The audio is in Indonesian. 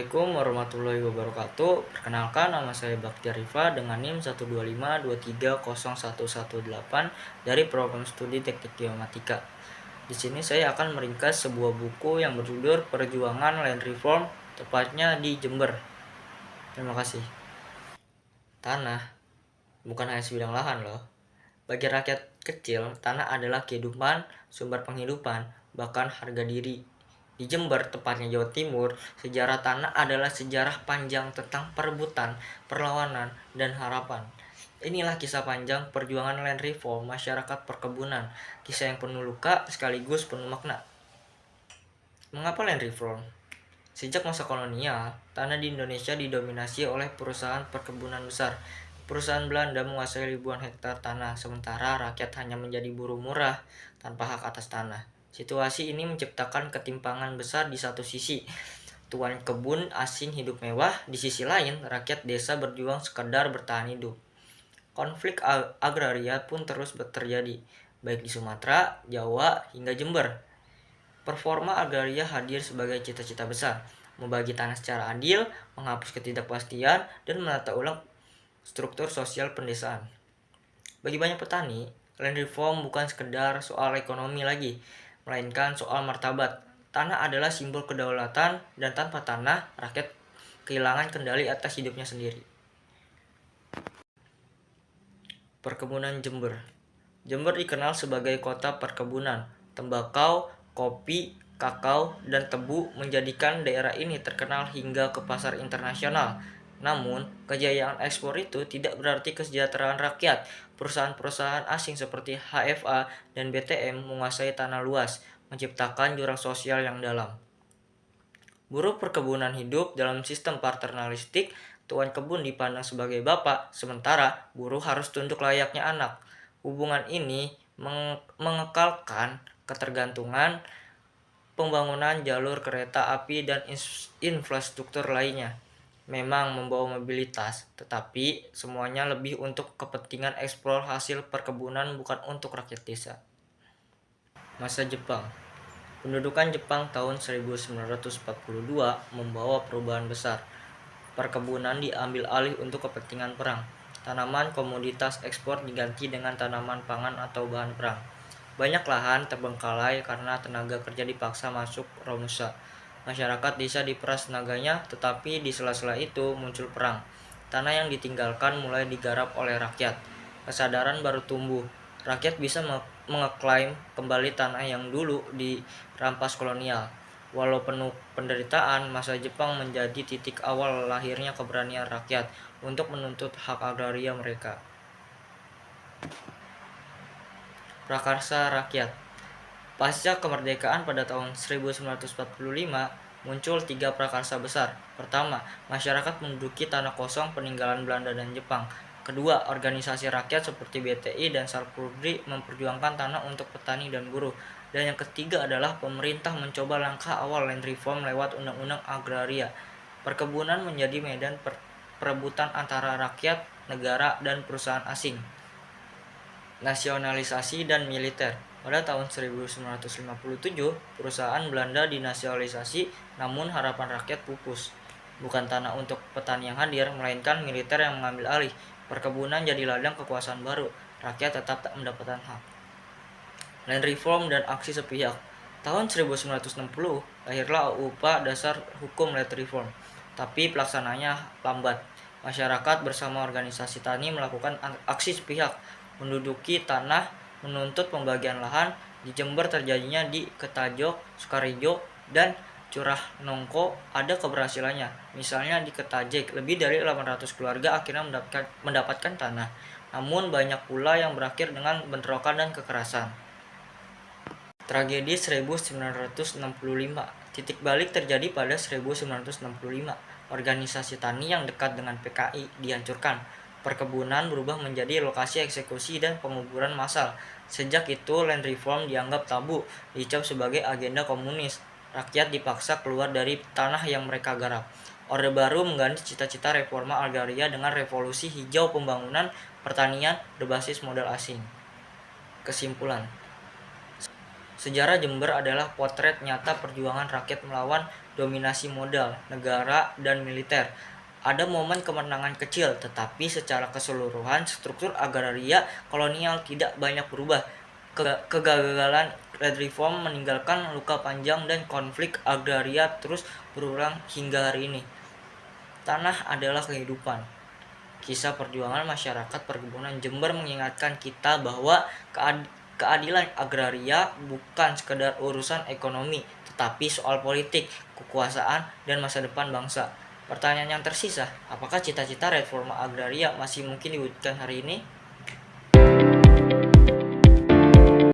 Assalamualaikum warahmatullahi wabarakatuh. Perkenalkan, nama saya Bakti Rifa dengan NIM 125230118 dari program studi Teknik Geomatika. Di sini saya akan meringkas sebuah buku yang berjudul Perjuangan Land Reform, tepatnya di Jember. Terima kasih. Tanah bukan hanya sebidang lahan loh. Bagi rakyat kecil, tanah adalah kehidupan, sumber penghidupan, bahkan harga diri. Di Jember, tepatnya Jawa Timur, sejarah tanah adalah sejarah panjang tentang perebutan, perlawanan, dan harapan. Inilah kisah panjang perjuangan land reform masyarakat perkebunan, kisah yang penuh luka sekaligus penuh makna. Mengapa land reform? Sejak masa kolonial, tanah di Indonesia didominasi oleh perusahaan perkebunan besar. Perusahaan Belanda menguasai ribuan hektar tanah, sementara rakyat hanya menjadi buruh murah tanpa hak atas tanah. Situasi ini menciptakan ketimpangan besar. Di satu sisi, tuan kebun asing hidup mewah, di sisi lain, rakyat desa berjuang sekadar bertahan hidup. Konflik agraria pun terus terjadi, baik di Sumatera, Jawa, hingga Jember. Performa agraria hadir sebagai cita-cita besar, membagi tanah secara adil, menghapus ketidakpastian, dan menata ulang struktur sosial pendesaan. Bagi banyak petani, land reform bukan sekedar soal ekonomi lagi, melainkan soal martabat. Tanah adalah simbol kedaulatan, dan tanpa tanah, rakyat kehilangan kendali atas hidupnya sendiri. Perkebunan Jember. Jember dikenal sebagai kota perkebunan. Tembakau, kopi, kakao, dan tebu menjadikan daerah ini terkenal hingga ke pasar internasional. Namun, kejayaan ekspor itu tidak berarti kesejahteraan rakyat. Perusahaan-perusahaan asing seperti HFA dan BTM menguasai tanah luas, menciptakan jurang sosial yang dalam. Buruh perkebunan hidup dalam sistem paternalistik. Tuan kebun dipandang sebagai bapak, sementara buruh harus tunduk layaknya anak. Hubungan ini mengekalkan ketergantungan pembangunan jalur kereta api dan infrastruktur lainnya. Memang membawa mobilitas, tetapi semuanya lebih untuk kepentingan ekspor hasil perkebunan, bukan untuk rakyat desa. Masa Jepang. Pendudukan Jepang tahun 1942 membawa perubahan besar. Perkebunan diambil alih untuk kepentingan perang. Tanaman komoditas ekspor diganti dengan tanaman pangan atau bahan perang. Banyak lahan terbengkalai karena tenaga kerja dipaksa masuk Romusa. Masyarakat desa diperas tenaganya, tetapi di sela-sela itu muncul perang. Tanah yang ditinggalkan mulai digarap oleh rakyat. Kesadaran baru tumbuh. Rakyat bisa mengeklaim kembali tanah yang dulu dirampas kolonial. Walau penuh penderitaan, masa Jepang menjadi titik awal lahirnya keberanian rakyat untuk menuntut hak agraria mereka. Prakarsa rakyat. Pasca kemerdekaan pada tahun 1945, muncul 3 prakarsa besar. Pertama, masyarakat menduduki tanah kosong peninggalan Belanda dan Jepang. Kedua, organisasi rakyat seperti BTI dan Sarpurdi memperjuangkan tanah untuk petani dan buruh. Dan yang ketiga adalah pemerintah mencoba langkah awal land reform lewat undang-undang agraria. Perkebunan menjadi medan perebutan antara rakyat, negara, dan perusahaan asing. Nasionalisasi dan militer. Pada tahun 1957, perusahaan Belanda dinasionalisasi, namun harapan rakyat pupus. Bukan tanah untuk petani yang hadir, melainkan militer yang mengambil alih. Perkebunan jadi ladang kekuasaan baru. Rakyat tetap tak mendapatkan hak. Land reform dan aksi sepihak. Tahun 1960, lahirlah UPA Dasar Hukum Land Reform, tapi pelaksananya lambat. Masyarakat bersama organisasi tani melakukan aksi sepihak, menduduki tanah, menuntut pembagian lahan. Di Jember terjadinya di Ketajok, Sukarejo, dan Curah Nongko ada keberhasilannya. Misalnya di Ketajek, lebih dari 800 keluarga akhirnya mendapatkan tanah. Namun banyak pula yang berakhir dengan bentrokan dan kekerasan. Tragedi 1965. Titik balik terjadi pada 1965. Organisasi tani yang dekat dengan PKI dihancurkan. Perkebunan berubah menjadi lokasi eksekusi dan penguburan massal. Sejak itu, land reform dianggap tabu, dicap sebagai agenda komunis. Rakyat dipaksa keluar dari tanah yang mereka garap. Orde Baru mengganti cita-cita reforma agraria dengan revolusi hijau, pembangunan pertanian berbasis modal asing. Kesimpulan, Sejarah Jember adalah potret nyata perjuangan rakyat melawan dominasi modal, negara, dan militer. Ada momen kemenangan kecil, tetapi secara keseluruhan struktur agraria kolonial tidak banyak berubah. Kegagalan Red Reform meninggalkan luka panjang dan konflik agraria terus berulang hingga hari ini. Tanah adalah kehidupan. Kisah perjuangan masyarakat perkebunan Jember mengingatkan kita bahwa keadilan agraria bukan sekedar urusan ekonomi, tetapi soal politik, kekuasaan, dan masa depan bangsa. Pertanyaan yang tersisa, apakah cita-cita reforma agraria masih mungkin diwujudkan hari ini?